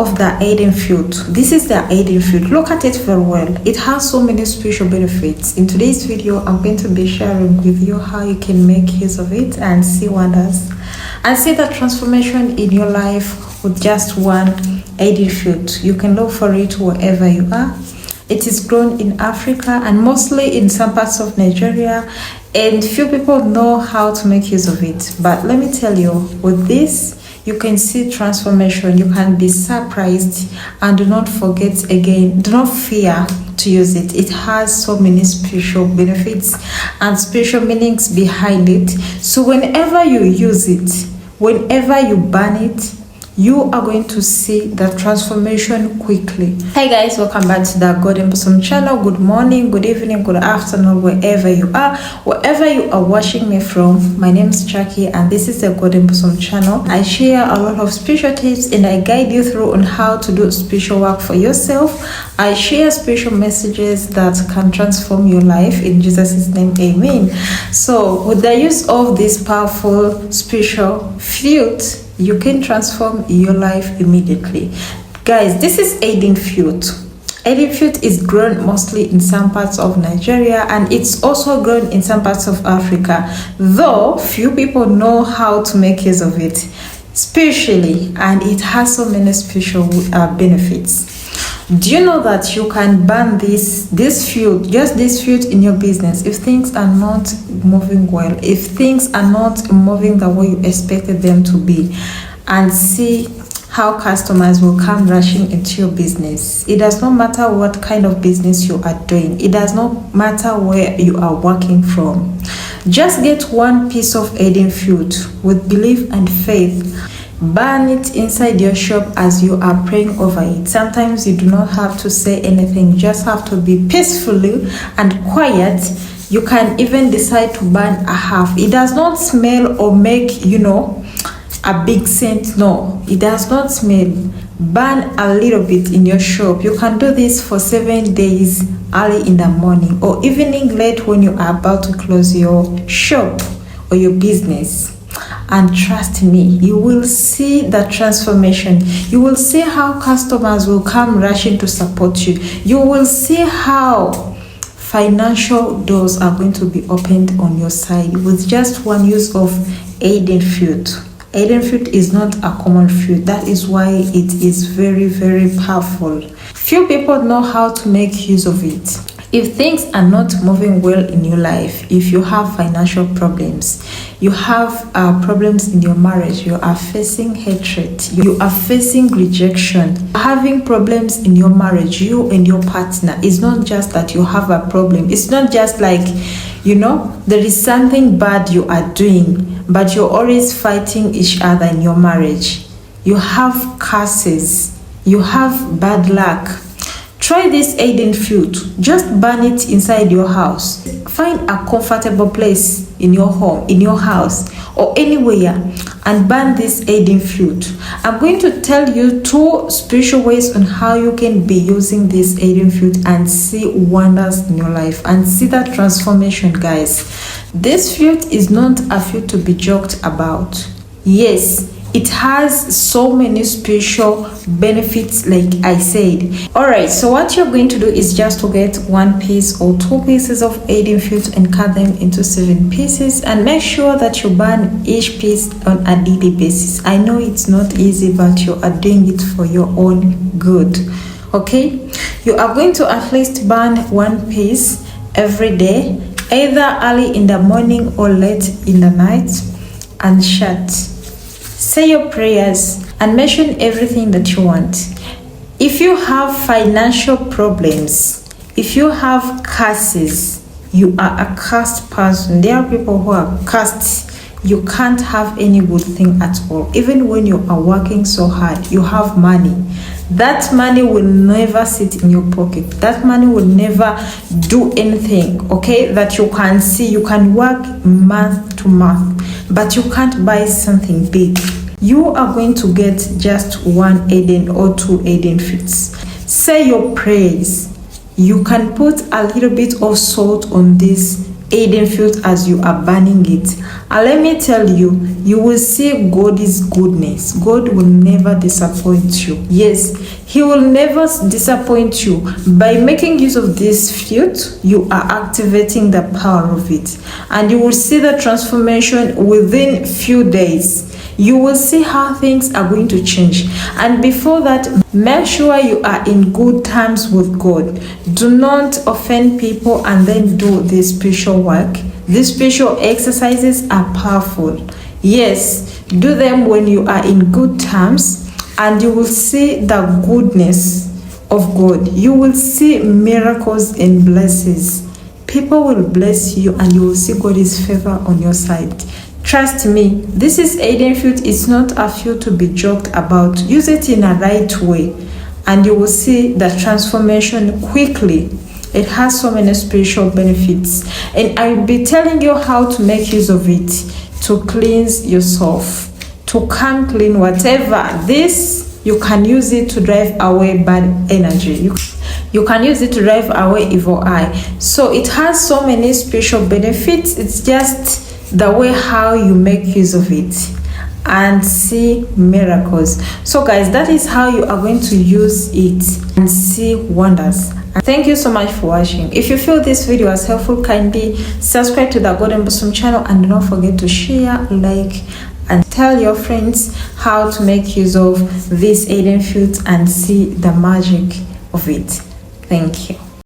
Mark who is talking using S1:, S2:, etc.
S1: of the Aiden Fruit. This is the Aiden Fruit. Look at it very well. It has so many spiritual benefits. In today's video, I'm going to be sharing with you how you can make use of it and see wonders and see the transformation in your life with just one Aiden Fruit. You can look for it wherever you are. It is grown in Africa and mostly in some parts of Nigeria, and few people know how to make use of it. But let me tell you, with this, you can see transformation. You can be surprised, and do not forget again, do not fear to use it. It has so many spiritual benefits and spiritual meanings behind it. So whenever you use it, whenever you burn it, you are going to see the transformation quickly. Hi guys, welcome back to the Golden Blossom channel. Good morning, good evening, good afternoon, wherever you are watching me from. My name is Jackie and this is the Golden Blossom channel. I share a lot of spiritual tips and I guide you through on how to do spiritual work for yourself. I share spiritual messages that can transform your life in Jesus' name, amen. So with the use of this powerful spiritual fruit, you can transform your life immediately. Guys, this is Aiden Fruit. Aiden Fruit is grown mostly in some parts of Nigeria and it's also grown in some parts of Africa, though few people know how to make use of it spiritually, and it has so many spiritual benefits. Do you know that you can burn this fruit, just this fruit, in your business if things are not moving well, if things are not moving the way you expected them to be, and see how customers will come rushing into your business? It does not matter what kind of business you are doing. It does not matter where you are working from. Just get one piece of Aiden Fruit with belief and faith. Burn it inside your shop as you are praying over it. Sometimes you do not have to say anything, you just have to be peacefully and quiet. You can even decide to burn a half. It does not smell or make, a big scent. No, it does not smell. Burn a little bit in your shop. You can do this for 7 days, early in the morning or evening late when you are about to close your shop or your business. And trust me, you will see the transformation. You will see how customers will come rushing to support you. You will see how financial doors are going to be opened on your side with just one use of Aiden Fruit. Aiden Fruit is not a common fruit. That is why it is very, very powerful. Few people know how to make use of it. If things are not moving well in your life, if you have financial problems, you have problems in your marriage, you are facing hatred, you are facing rejection, having problems in your marriage, you and your partner, it's not just that you have a problem. It's not just like, there is something bad you are doing, but you're always fighting each other in your marriage. You have curses, you have bad luck. Try this Aiden Fruit. Just burn it inside your house. Find a comfortable place in your home, in your house, or anywhere, and burn this Aiden Fruit. I'm going to tell you 2 spiritual ways on how you can be using this Aiden Fruit and see wonders in your life and see that transformation, guys. This fruit is not a fruit to be joked about. Yes, it has so many spiritual benefits, like I said. Alright, so what you're going to do is just to get 1 piece or 2 pieces of Aiden Fruit and cut them into 7 pieces, and make sure that you burn each piece on a daily basis. I know it's not easy, but you are doing it for your own good. Okay, you are going to at least burn 1 piece every day, either early in the morning or late in the night, and shut. Say your prayers and mention everything that you want. If you have financial problems, if you have curses, you are a cursed person. There are people who are cursed. You can't have any good thing at all. Even when you are working so hard, you have money. That money will never sit in your pocket. That money will never do anything, okay, that you can see. You can work month to month, but you can't buy something big. You are going to get just 1 Aiden or 2 Aiden Fruits. Say your prayers. You can put a little bit of salt on this Aiden Fruit as you are burning it. And let me tell you, you will see God's goodness. God will never disappoint you. Yes, He will never disappoint you. By making use of this fruit, you are activating the power of it. And you will see the transformation within few days. You will see how things are going to change. And before that, make sure you are in good terms with God. Do not offend people and then do this spiritual work. These spiritual exercises are powerful. Yes, do them when you are in good terms, and you will see the goodness of God. You will see miracles and blessings. People will bless you, and you will see God's favor on your side. Trust me, this is Aiden Fruit. It's not a fruit to be joked about. Use it in a right way, and you will see the transformation quickly. It has so many spiritual benefits, and I will be telling you how to make use of it to cleanse yourself, to come clean, whatever. This, you can use it to drive away bad energy. You can use it to drive away evil eye. So it has so many spiritual benefits. It's just the way how you make use of it and see miracles. So guys, that is how you are going to use it and see wonders. And thank you so much for watching. If you feel this video was helpful, kindly subscribe to the Golden Blossom channel, and don't forget to share, like, and tell your friends how to make use of this Aiden Fruit and see the magic of it. Thank you.